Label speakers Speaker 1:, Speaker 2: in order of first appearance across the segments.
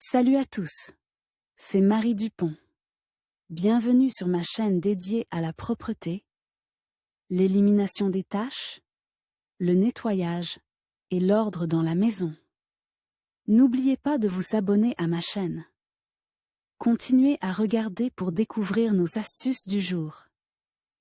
Speaker 1: Salut à tous, c'est Marie Dupont. Bienvenue sur ma chaîne dédiée à la propreté, l'élimination des taches, le nettoyage et l'ordre dans la maison. N'oubliez pas de vous abonner à ma chaîne. Continuez à regarder pour découvrir nos astuces du jour.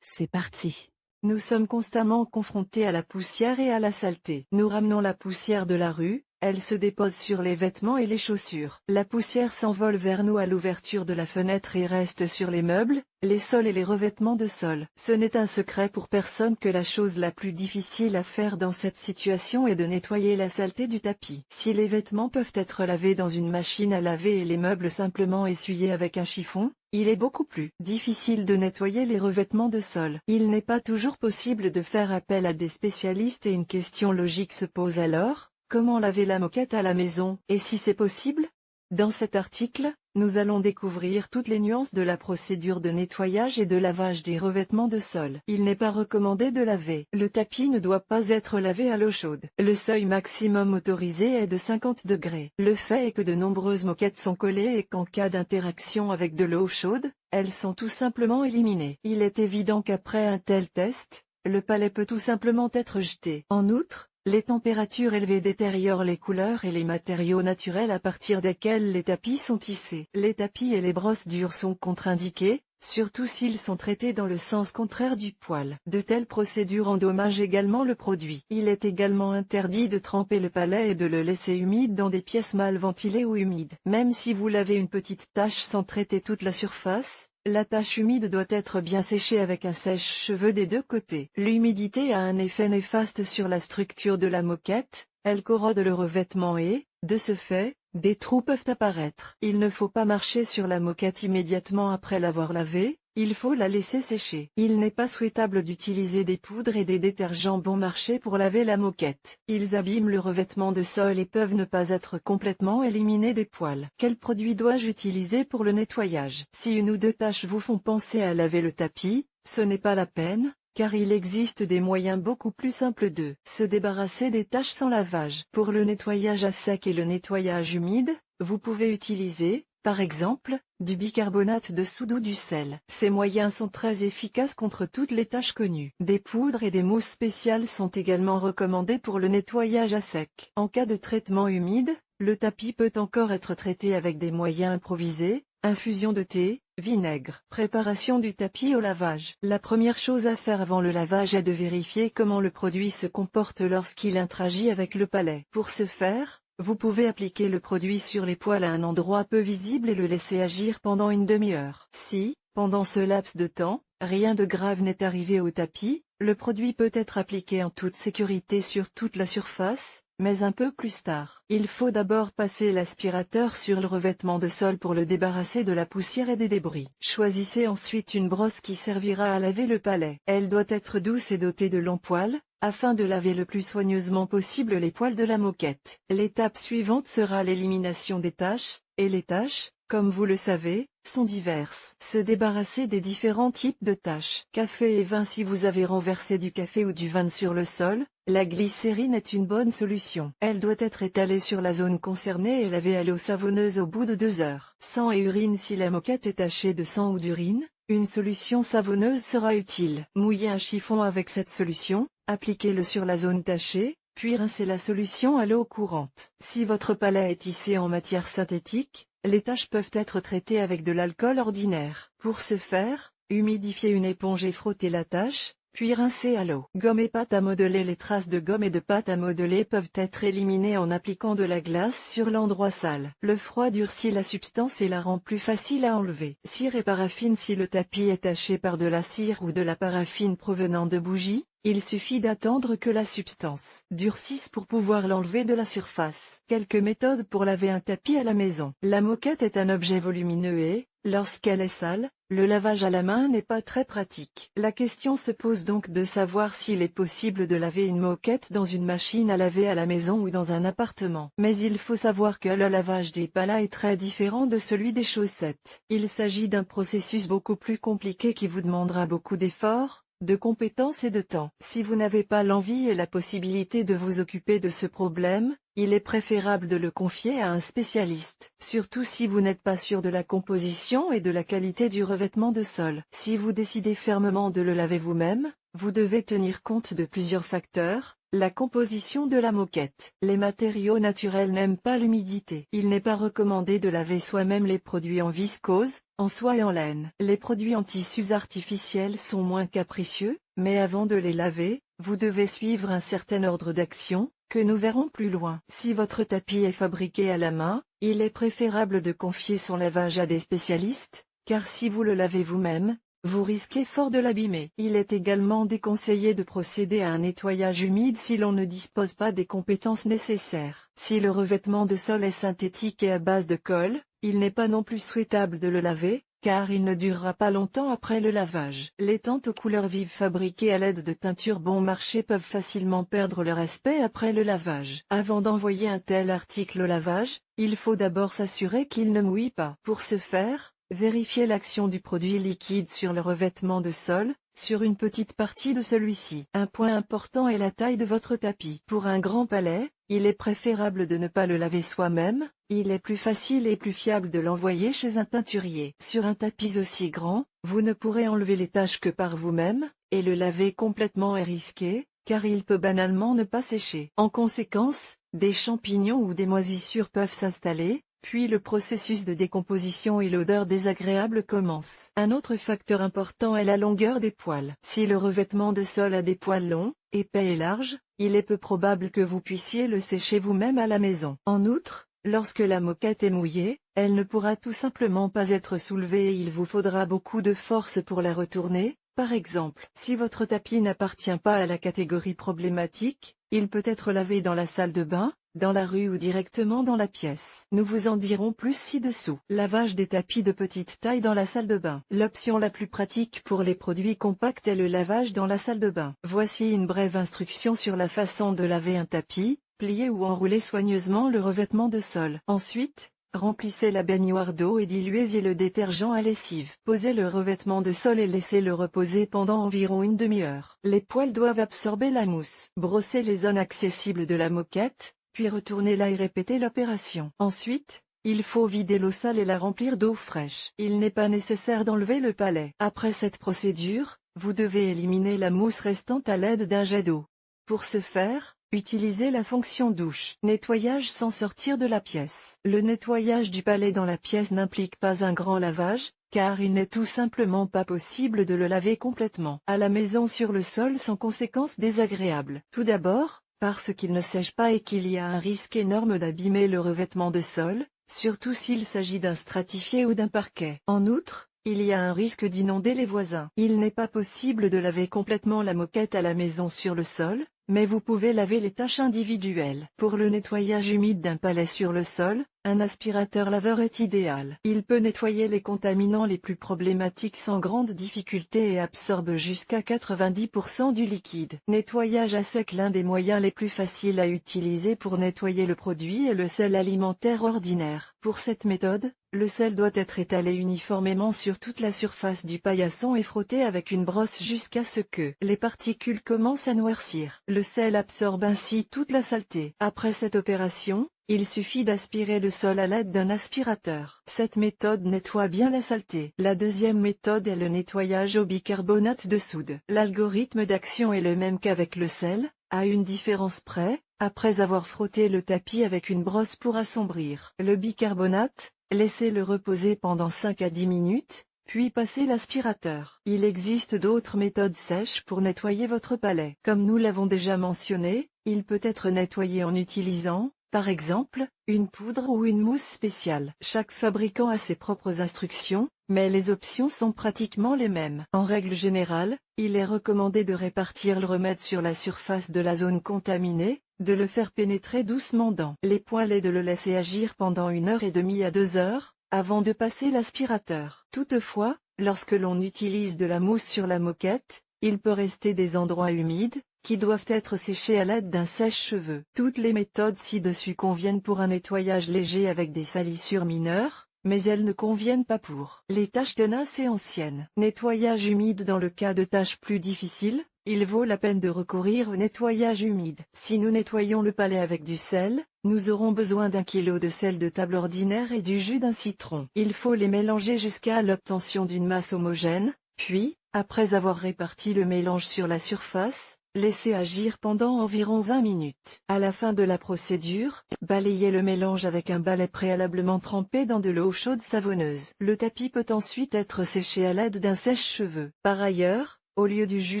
Speaker 1: C'est parti.
Speaker 2: Nous sommes constamment confrontés à la poussière et à la saleté. Nous ramenons la poussière de la rue, elle se dépose sur les vêtements et les chaussures. La poussière s'envole vers nous à l'ouverture de la fenêtre et reste sur les meubles, les sols et les revêtements de sol. Ce n'est un secret pour personne que la chose la plus difficile à faire dans cette situation est de nettoyer la saleté du tapis. Si les vêtements peuvent être lavés dans une machine à laver et les meubles simplement essuyés avec un chiffon, il est beaucoup plus difficile de nettoyer les revêtements de sol. Il n'est pas toujours possible de faire appel à des spécialistes et une question logique se pose alors, comment laver la moquette à la maison, et si c'est possible? Dans cet article, nous allons découvrir toutes les nuances de la procédure de nettoyage et de lavage des revêtements de sol. Il n'est pas recommandé de laver. Le tapis ne doit pas être lavé à l'eau chaude. Le seuil maximum autorisé est de 50 degrés. Le fait est que de nombreuses moquettes sont collées et qu'en cas d'interaction avec de l'eau chaude, elles sont tout simplement éliminées. Il est évident qu'après un tel test, le palais peut tout simplement être jeté. En outre, les températures élevées détériorent les couleurs et les matériaux naturels à partir desquels les tapis sont tissés. Les tapis et les brosses dures sont contre-indiqués, surtout s'ils sont traités dans le sens contraire du poil. De telles procédures endommagent également le produit. Il est également interdit de tremper le palais et de le laisser humide dans des pièces mal ventilées ou humides. Même si vous lavez une petite tache sans traiter toute la surface, la tache humide doit être bien séchée avec un sèche-cheveux des deux côtés. L'humidité a un effet néfaste sur la structure de la moquette, elle corrode le revêtement et, de ce fait, des trous peuvent apparaître. Il ne faut pas marcher sur la moquette immédiatement après l'avoir lavée, il faut la laisser sécher. Il n'est pas souhaitable d'utiliser des poudres et des détergents bon marché pour laver la moquette. Ils abîment le revêtement de sol et peuvent ne pas être complètement éliminés des poils. Quel produit dois-je utiliser pour le nettoyage? Si une ou deux taches vous font penser à laver le tapis, ce n'est pas la peine, car il existe des moyens beaucoup plus simples de se débarrasser des taches sans lavage. Pour le nettoyage à sec et le nettoyage humide, vous pouvez utiliser, par exemple, du bicarbonate de soude ou du sel. Ces moyens sont très efficaces contre toutes les taches connues. Des poudres et des mousses spéciales sont également recommandées pour le nettoyage à sec. En cas de traitement humide, le tapis peut encore être traité avec des moyens improvisés, infusion de thé, vinaigre. Préparation du tapis au lavage. La première chose à faire avant le lavage est de vérifier comment le produit se comporte lorsqu'il interagit avec le palais. Pour ce faire, vous pouvez appliquer le produit sur les poils à un endroit peu visible et le laisser agir pendant une demi-heure. Si, pendant ce laps de temps, rien de grave n'est arrivé au tapis, le produit peut être appliqué en toute sécurité sur toute la surface, mais un peu plus tard. Il faut d'abord passer l'aspirateur sur le revêtement de sol pour le débarrasser de la poussière et des débris. Choisissez ensuite une brosse qui servira à laver le palais. Elle doit être douce et dotée de longs poils, afin de laver le plus soigneusement possible les poils de la moquette. L'étape suivante sera l'élimination des taches, et les taches, comme vous le savez, sont diverses. Se débarrasser des différents types de taches. Café et vin. Si vous avez renversé du café ou du vin sur le sol, la glycérine est une bonne solution. Elle doit être étalée sur la zone concernée et lavée à l'eau savonneuse au bout de 2 heures. Sang et urine. Si la moquette est tachée de sang ou d'urine, une solution savonneuse sera utile. Mouillez un chiffon avec cette solution, appliquez-le sur la zone tachée, puis rincez la solution à l'eau courante. Si votre palais est tissé en matière synthétique, les taches peuvent être traitées avec de l'alcool ordinaire. Pour ce faire, humidifiez une éponge et frottez la tache, puis rincez à l'eau. Gomme et pâte à modeler. Les traces de gomme et de pâte à modeler peuvent être éliminées en appliquant de la glace sur l'endroit sale. Le froid durcit la substance et la rend plus facile à enlever. Cire et paraffine. Si le tapis est taché par de la cire ou de la paraffine provenant de bougies, il suffit d'attendre que la substance durcisse pour pouvoir l'enlever de la surface. Quelques méthodes pour laver un tapis à la maison. La moquette est un objet volumineux et, lorsqu'elle est sale, le lavage à la main n'est pas très pratique. La question se pose donc de savoir s'il est possible de laver une moquette dans une machine à laver à la maison ou dans un appartement. Mais il faut savoir que le lavage des palais est très différent de celui des chaussettes. Il s'agit d'un processus beaucoup plus compliqué qui vous demandera beaucoup d'efforts, de compétences et de temps. Si vous n'avez pas l'envie et la possibilité de vous occuper de ce problème, il est préférable de le confier à un spécialiste, surtout si vous n'êtes pas sûr de la composition et de la qualité du revêtement de sol. Si vous décidez fermement de le laver vous-même, vous devez tenir compte de plusieurs facteurs. La composition de la moquette. Les matériaux naturels n'aiment pas l'humidité. Il n'est pas recommandé de laver soi-même les produits en viscose, en soie et en laine. Les produits en tissus artificiels sont moins capricieux, mais avant de les laver, vous devez suivre un certain ordre d'action, que nous verrons plus loin. Si votre tapis est fabriqué à la main, il est préférable de confier son lavage à des spécialistes, car si vous le lavez vous-même, vous risquez fort de l'abîmer. Il est également déconseillé de procéder à un nettoyage humide si l'on ne dispose pas des compétences nécessaires. Si le revêtement de sol est synthétique et à base de colle, il n'est pas non plus souhaitable de le laver, car il ne durera pas longtemps après le lavage. Les tentes aux couleurs vives fabriquées à l'aide de teintures bon marché peuvent facilement perdre leur aspect après le lavage. Avant d'envoyer un tel article au lavage, il faut d'abord s'assurer qu'il ne mouille pas. Pour ce faire, vérifiez l'action du produit liquide sur le revêtement de sol, sur une petite partie de celui-ci. Un point important est la taille de votre tapis. Pour un grand palais, il est préférable de ne pas le laver soi-même, il est plus facile et plus fiable de l'envoyer chez un teinturier. Sur un tapis aussi grand, vous ne pourrez enlever les taches que par vous-même, et le laver complètement est risqué, car il peut banalement ne pas sécher. En conséquence, des champignons ou des moisissures peuvent s'installer, puis le processus de décomposition et l'odeur désagréable commence. Un autre facteur important est la longueur des poils. Si le revêtement de sol a des poils longs, épais et larges, il est peu probable que vous puissiez le sécher vous-même à la maison. En outre, lorsque la moquette est mouillée, elle ne pourra tout simplement pas être soulevée et il vous faudra beaucoup de force pour la retourner. Par exemple, si votre tapis n'appartient pas à la catégorie problématique, il peut être lavé dans la salle de bain, dans la rue ou directement dans la pièce. Nous vous en dirons plus ci-dessous. Lavage des tapis de petite taille dans la salle de bain. L'option la plus pratique pour les produits compacts est le lavage dans la salle de bain. Voici une brève instruction sur la façon de laver un tapis. Pliez ou enroulez soigneusement le revêtement de sol. Ensuite, remplissez la baignoire d'eau et diluez-y le détergent à lessive. Posez le revêtement de sol et laissez-le reposer pendant environ une demi-heure. Les poils doivent absorber la mousse. Brossez les zones accessibles de la moquette, puis retournez-la et répétez l'opération. Ensuite, il faut vider l'eau sale et la remplir d'eau fraîche. Il n'est pas nécessaire d'enlever le palais. Après cette procédure, vous devez éliminer la mousse restante à l'aide d'un jet d'eau. Pour ce faire, utilisez la fonction douche. Nettoyage sans sortir de la pièce. Le nettoyage du palais dans la pièce n'implique pas un grand lavage, car il n'est tout simplement pas possible de le laver complètement à la maison sur le sol sans conséquences désagréables. Tout d'abord, parce qu'il ne sèche pas et qu'il y a un risque énorme d'abîmer le revêtement de sol, surtout s'il s'agit d'un stratifié ou d'un parquet. En outre, il y a un risque d'inonder les voisins. Il n'est pas possible de laver complètement la moquette à la maison sur le sol, mais vous pouvez laver les taches individuelles. Pour le nettoyage humide d'un palais sur le sol, un aspirateur laveur est idéal. Il peut nettoyer les contaminants les plus problématiques sans grande difficulté et absorbe jusqu'à 90% du liquide. Nettoyage à sec. L'un des moyens les plus faciles à utiliser pour nettoyer le produit est le sel alimentaire ordinaire. Pour cette méthode, le sel doit être étalé uniformément sur toute la surface du paillasson et frotté avec une brosse jusqu'à ce que les particules commencent à noircir. Le sel absorbe ainsi toute la saleté. Après cette opération, il suffit d'aspirer le sol à l'aide d'un aspirateur. Cette méthode nettoie bien la saleté. La deuxième méthode est le nettoyage au bicarbonate de soude. L'algorithme d'action est le même qu'avec le sel, à une différence près. Après avoir frotté le tapis avec une brosse pour assombrir le bicarbonate, laissez-le reposer pendant 5 à 10 minutes, puis passez l'aspirateur. Il existe d'autres méthodes sèches pour nettoyer votre palais. Comme nous l'avons déjà mentionné, il peut être nettoyé en utilisant, par exemple, une poudre ou une mousse spéciale. Chaque fabricant a ses propres instructions, mais les options sont pratiquement les mêmes. En règle générale, il est recommandé de répartir le remède sur la surface de la zone contaminée, de le faire pénétrer doucement dans les poils et de le laisser agir pendant 1h30 à 2 heures, avant de passer l'aspirateur. Toutefois, lorsque l'on utilise de la mousse sur la moquette, il peut rester des endroits humides, qui doivent être séchés à l'aide d'un sèche-cheveux. Toutes les méthodes ci-dessus conviennent pour un nettoyage léger avec des salissures mineures, mais elles ne conviennent pas pour les tâches tenaces et anciennes. Nettoyage humide. Dans le cas de tâches plus difficiles, il vaut la peine de recourir au nettoyage humide. Si nous nettoyons le palais avec du sel, nous aurons besoin d'1 kg de sel de table ordinaire et du jus d'un citron. Il faut les mélanger jusqu'à l'obtention d'une masse homogène, puis, après avoir réparti le mélange sur la surface, laissez agir pendant environ 20 minutes. À la fin de la procédure, balayez le mélange avec un balai préalablement trempé dans de l'eau chaude savonneuse. Le tapis peut ensuite être séché à l'aide d'un sèche-cheveux. Par ailleurs, au lieu du jus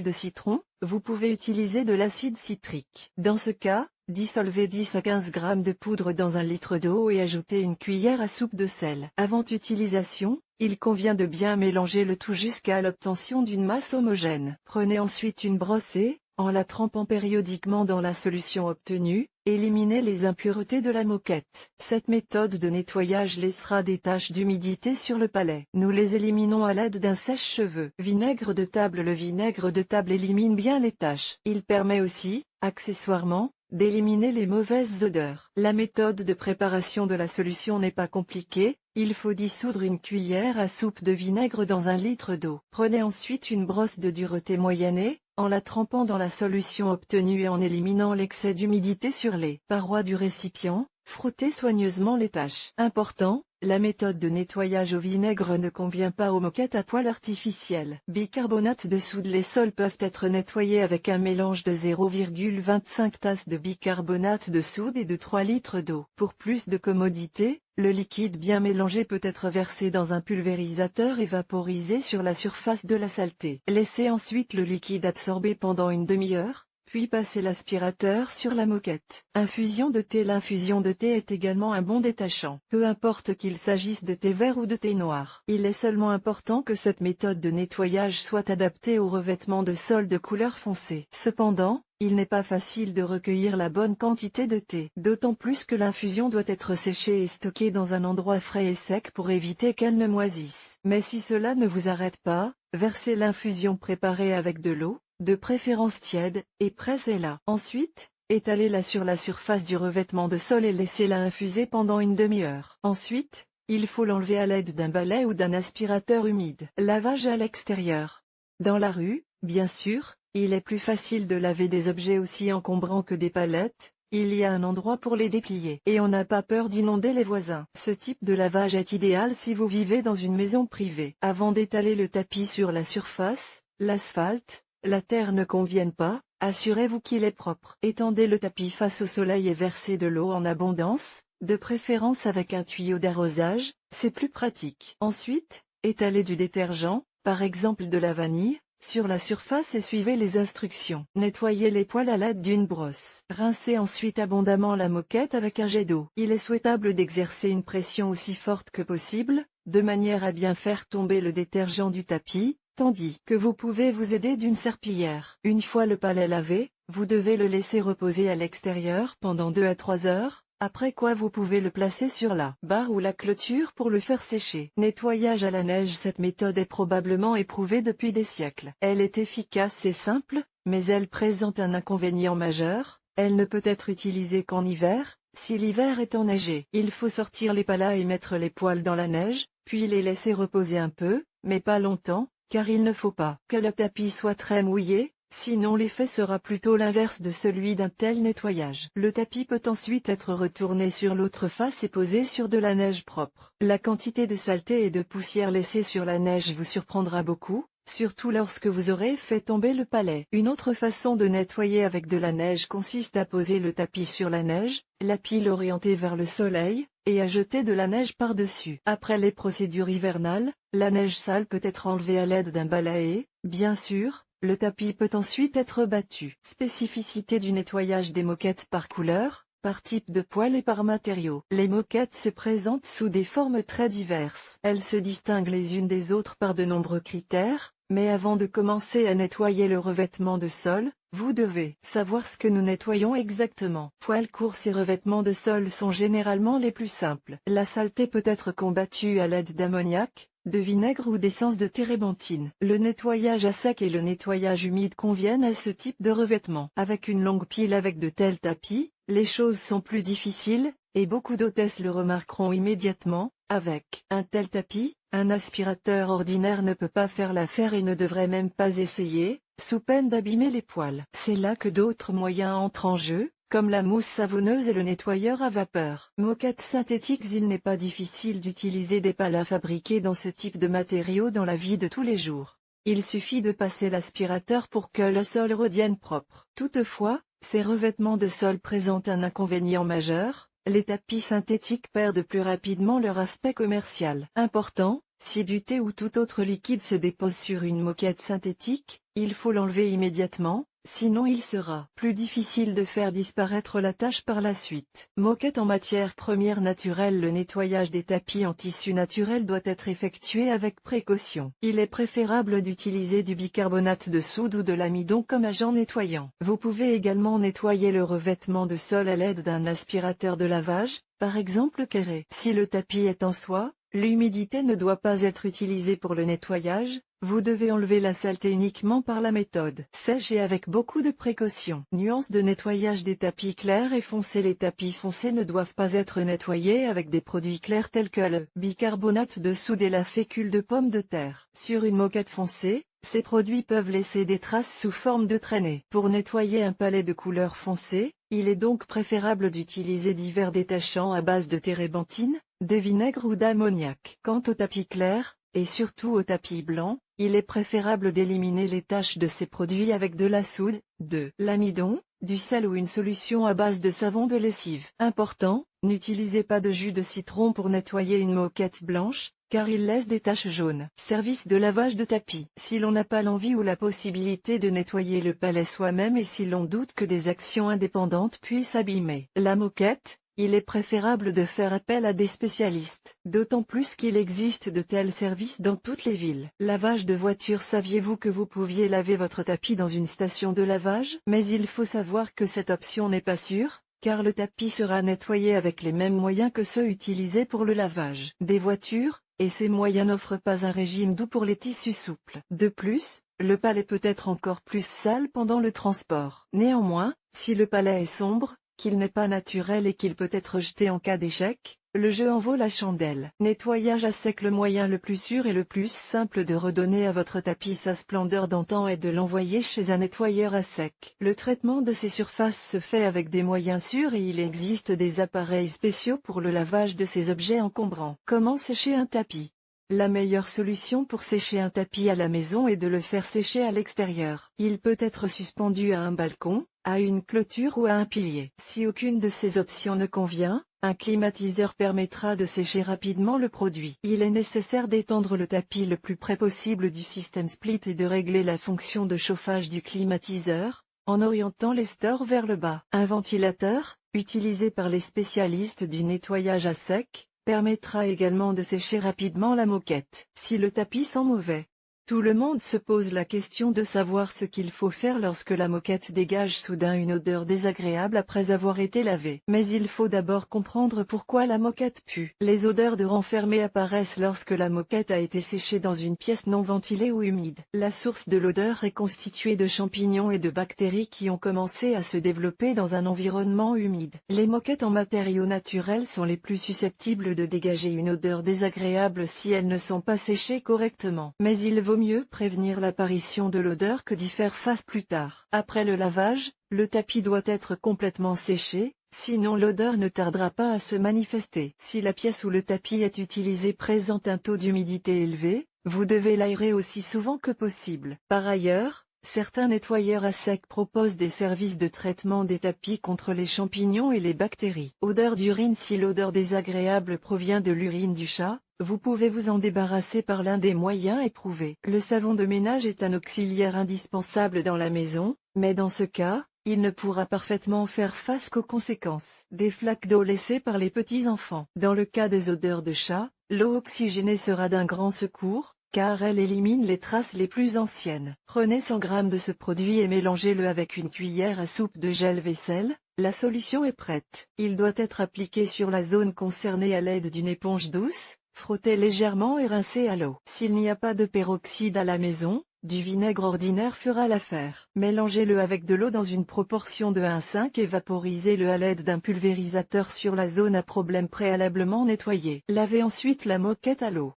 Speaker 2: de citron, vous pouvez utiliser de l'acide citrique. Dans ce cas, dissolvez 10 à 15 g de poudre dans 1 litre d'eau et ajoutez une cuillère à soupe de sel. Avant utilisation, il convient de bien mélanger le tout jusqu'à l'obtention d'une masse homogène. Prenez ensuite une brosse et, en la trempant périodiquement dans la solution obtenue, éliminez les impuretés de la moquette. Cette méthode de nettoyage laissera des taches d'humidité sur le palais. Nous les éliminons à l'aide d'un sèche-cheveux. Vinaigre de table. Le vinaigre de table élimine bien les taches. Il permet aussi, accessoirement, d'éliminer les mauvaises odeurs. La méthode de préparation de la solution n'est pas compliquée, il faut dissoudre une cuillère à soupe de vinaigre dans 1 litre d'eau. Prenez ensuite une brosse de dureté moyennée, en la trempant dans la solution obtenue et en éliminant l'excès d'humidité sur les parois du récipient, frottez soigneusement les taches. Important, la méthode de nettoyage au vinaigre ne convient pas aux moquettes à poils artificiels. Bicarbonate de soude. Les sols peuvent être nettoyés avec un mélange de 0,25 tasses de bicarbonate de soude et de 3 litres d'eau. Pour plus de commodité, le liquide bien mélangé peut être versé dans un pulvérisateur et vaporisé sur la surface de la saleté. Laissez ensuite le liquide absorber pendant une demi-heure, puis passez l'aspirateur sur la moquette. Infusion de thé. L'infusion de thé est également un bon détachant. Peu importe qu'il s'agisse de thé vert ou de thé noir. Il est seulement important que cette méthode de nettoyage soit adaptée aux revêtements de sol de couleur foncée. Cependant, il n'est pas facile de recueillir la bonne quantité de thé. D'autant plus que l'infusion doit être séchée et stockée dans un endroit frais et sec pour éviter qu'elle ne moisisse. Mais si cela ne vous arrête pas, versez l'infusion préparée avec de l'eau, de préférence tiède, et pressez-la. Ensuite, étalez-la sur la surface du revêtement de sol et laissez-la infuser pendant une demi-heure. Ensuite, il faut l'enlever à l'aide d'un balai ou d'un aspirateur humide. Lavage à l'extérieur. Dans la rue, bien sûr, il est plus facile de laver des objets aussi encombrants que des palettes, il y a un endroit pour les déplier. Et on n'a pas peur d'inonder les voisins. Ce type de lavage est idéal si vous vivez dans une maison privée. Avant d'étaler le tapis sur la surface, l'asphalte, la terre ne conviennent pas, assurez-vous qu'il est propre. Étendez le tapis face au soleil et versez de l'eau en abondance, de préférence avec un tuyau d'arrosage, c'est plus pratique. Ensuite, étalez du détergent, par exemple de la vanille, sur la surface et suivez les instructions. Nettoyez les poils à l'aide d'une brosse. Rincez ensuite abondamment la moquette avec un jet d'eau. Il est souhaitable d'exercer une pression aussi forte que possible, de manière à bien faire tomber le détergent du tapis, tandis que vous pouvez vous aider d'une serpillière. Une fois le palais lavé, vous devez le laisser reposer à l'extérieur pendant 2 à 3 heures, après quoi vous pouvez le placer sur la barre ou la clôture pour le faire sécher. Nettoyage à la neige. Cette méthode est probablement éprouvée depuis des siècles. Elle est efficace et simple, mais elle présente un inconvénient majeur, elle ne peut être utilisée qu'en hiver. Si l'hiver est enneigé, il faut sortir les palas et mettre les poils dans la neige, puis les laisser reposer un peu, mais pas longtemps, car il ne faut pas que le tapis soit très mouillé, sinon l'effet sera plutôt l'inverse de celui d'un tel nettoyage. Le tapis peut ensuite être retourné sur l'autre face et posé sur de la neige propre. La quantité de saleté et de poussière laissée sur la neige vous surprendra beaucoup, surtout lorsque vous aurez fait tomber le palais. Une autre façon de nettoyer avec de la neige consiste à poser le tapis sur la neige, la pile orientée vers le soleil, et à jeter de la neige par-dessus. Après les procédures hivernales, la neige sale peut être enlevée à l'aide d'un balai et, bien sûr, le tapis peut ensuite être battu. Spécificité du nettoyage des moquettes par couleur, par type de poil et par matériau. Les moquettes se présentent sous des formes très diverses. Elles se distinguent les unes des autres par de nombreux critères, mais avant de commencer à nettoyer le revêtement de sol, vous devez savoir ce que nous nettoyons exactement. Poils courts. Ces revêtements de sol sont généralement les plus simples. La saleté peut être combattue à l'aide d'ammoniac, de vinaigre ou d'essence de térébenthine. Le nettoyage à sec et le nettoyage humide conviennent à ce type de revêtement. Avec une longue pile avec de tels tapis, les choses sont plus difficiles, et beaucoup d'hôtesses le remarqueront immédiatement. Avec un tel tapis, un aspirateur ordinaire ne peut pas faire l'affaire et ne devrait même pas essayer, sous peine d'abîmer les poils. C'est là que d'autres moyens entrent en jeu, comme la mousse savonneuse et le nettoyeur à vapeur. Moquettes synthétiques. Il n'est pas difficile d'utiliser des pales à fabriquer dans ce type de matériaux dans la vie de tous les jours. Il suffit de passer l'aspirateur pour que le sol redevienne propre. Toutefois, ces revêtements de sol présentent un inconvénient majeur. Les tapis synthétiques perdent plus rapidement leur aspect commercial. Important, si du thé ou tout autre liquide se dépose sur une moquette synthétique, il faut l'enlever immédiatement, sinon il sera plus difficile de faire disparaître la tache par la suite. Moquette en matière première naturelle. Le nettoyage des tapis en tissu naturel doit être effectué avec précaution. Il est préférable d'utiliser du bicarbonate de soude ou de l'amidon comme agent nettoyant. Vous pouvez également nettoyer le revêtement de sol à l'aide d'un aspirateur de lavage, par exemple Kéré. Si le tapis est en soie, l'humidité ne doit pas être utilisée pour le nettoyage. Vous devez enlever la saleté uniquement par la méthode sèche et avec beaucoup de précaution. Nuance de nettoyage des tapis clairs et foncés. Les tapis foncés ne doivent pas être nettoyés avec des produits clairs tels que le bicarbonate de soude et la fécule de pomme de terre. Sur une moquette foncée, ces produits peuvent laisser des traces sous forme de traînées. Pour nettoyer un palais de couleur foncée, il est donc préférable d'utiliser divers détachants à base de térébenthine, de vinaigre ou d'ammoniac. Quant au tapis clair, et surtout au tapis blanc, il est préférable d'éliminer les taches de ces produits avec de la soude, de l'amidon, du sel ou une solution à base de savon de lessive. Important, n'utilisez pas de jus de citron pour nettoyer une moquette blanche, car il laisse des taches jaunes. Service de lavage de tapis. Si l'on n'a pas l'envie ou la possibilité de nettoyer le palais soi-même et si l'on doute que des actions indépendantes puissent abîmer la moquette, il est préférable de faire appel à des spécialistes. D'autant plus qu'il existe de tels services dans toutes les villes. Lavage de voiture. Saviez-vous que vous pouviez laver votre tapis dans une station de lavage? Mais il faut savoir que cette option n'est pas sûre, car le tapis sera nettoyé avec les mêmes moyens que ceux utilisés pour le lavage des voitures, et ces moyens n'offrent pas un régime doux pour les tissus souples. De plus, le palais peut être encore plus sale pendant le transport. Néanmoins, si le palais est sombre, qu'il n'est pas naturel et qu'il peut être jeté en cas d'échec, le jeu en vaut la chandelle. Nettoyage à sec. Le moyen le plus sûr et le plus simple de redonner à votre tapis sa splendeur d'antan est de l'envoyer chez un nettoyeur à sec. Le traitement de ces surfaces se fait avec des moyens sûrs et il existe des appareils spéciaux pour le lavage de ces objets encombrants. Comment sécher un tapis? La meilleure solution pour sécher un tapis à la maison est de le faire sécher à l'extérieur. Il peut être suspendu à un balcon, à une clôture ou à un pilier. Si aucune de ces options ne convient, un climatiseur permettra de sécher rapidement le produit. Il est nécessaire d'étendre le tapis le plus près possible du système split et de régler la fonction de chauffage du climatiseur, en orientant les stores vers le bas. Un ventilateur, utilisé par les spécialistes du nettoyage à sec, permettra également de sécher rapidement la moquette. Si le tapis sent mauvais, tout le monde se pose la question de savoir ce qu'il faut faire lorsque la moquette dégage soudain une odeur désagréable après avoir été lavée. Mais il faut d'abord comprendre pourquoi la moquette pue. Les odeurs de renfermé apparaissent lorsque la moquette a été séchée dans une pièce non ventilée ou humide. La source de l'odeur est constituée de champignons et de bactéries qui ont commencé à se développer dans un environnement humide. Les moquettes en matériaux naturels sont les plus susceptibles de dégager une odeur désagréable si elles ne sont pas séchées correctement. Mais il vaut mieux prévenir l'apparition de l'odeur que d'y faire face plus tard. Après le lavage, le tapis doit être complètement séché, sinon l'odeur ne tardera pas à se manifester. Si la pièce où le tapis est utilisé présente un taux d'humidité élevé, vous devez l'aérer aussi souvent que possible. Par ailleurs, certains nettoyeurs à sec proposent des services de traitement des tapis contre les champignons et les bactéries. Odeur d'urine. Si l'odeur désagréable provient de l'urine du chat, vous pouvez vous en débarrasser par l'un des moyens éprouvés. Le savon de ménage est un auxiliaire indispensable dans la maison, mais dans ce cas, il ne pourra parfaitement faire face qu'aux conséquences des flaques d'eau laissées par les petits-enfants. Dans le cas des odeurs de chat, l'eau oxygénée sera d'un grand secours, car elle élimine les traces les plus anciennes. Prenez 100 g de ce produit et mélangez-le avec une cuillère à soupe de gel vaisselle. La solution est prête. Il doit être appliqué sur la zone concernée à l'aide d'une éponge douce. Frottez légèrement et rincez à l'eau. S'il n'y a pas de peroxyde à la maison, Du vinaigre ordinaire fera l'affaire. Mélangez-le avec de l'eau dans une proportion de 1:5 et vaporisez-le à l'aide d'un pulvérisateur sur la zone à problème préalablement nettoyée. Lavez ensuite la moquette à l'eau.